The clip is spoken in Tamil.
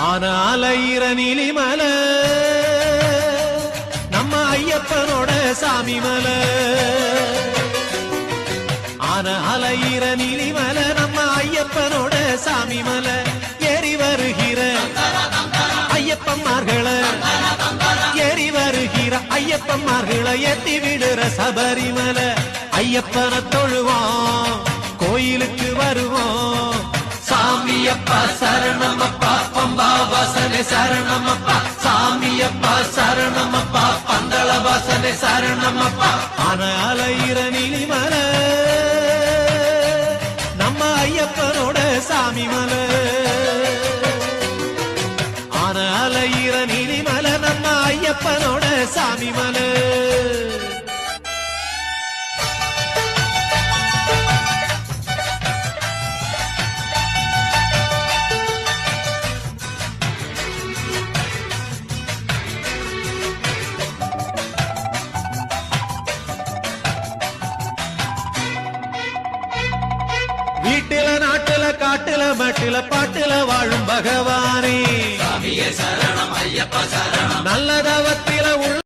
ஆனால நீலிமல நம்ம ஐயப்பனோட சாமி மல ஆனால நீலிமல நம்ம ஐயப்பனோட சாமி மல ஏறி வருகிற ஐயப்பன்மார்களை ஏறி வருகிற ஐயப்பன்மார்களை ஏத்தி விடுற சபரிமலை ஐயப்பனை தொழுவோம் கோயிலுக்கு வருவோம் சாமியப்பா சரணமப்பா பம்பா வாசனை சரணமப்பா சாமியப்பா சரணமப்பா பந்தள வாசனை சரணமப்பா ஆனால நீலிமலை நம்ம ஐயப்பனோட சாமி மலை ஆனால நீலிமலை நம்ம ஐயப்பனோட சாமி மலை வீட்டில நாட்டுல காட்டுல மட்டில பாட்டுல வாழும் பகவானே நல்லதவத்தில உள்ள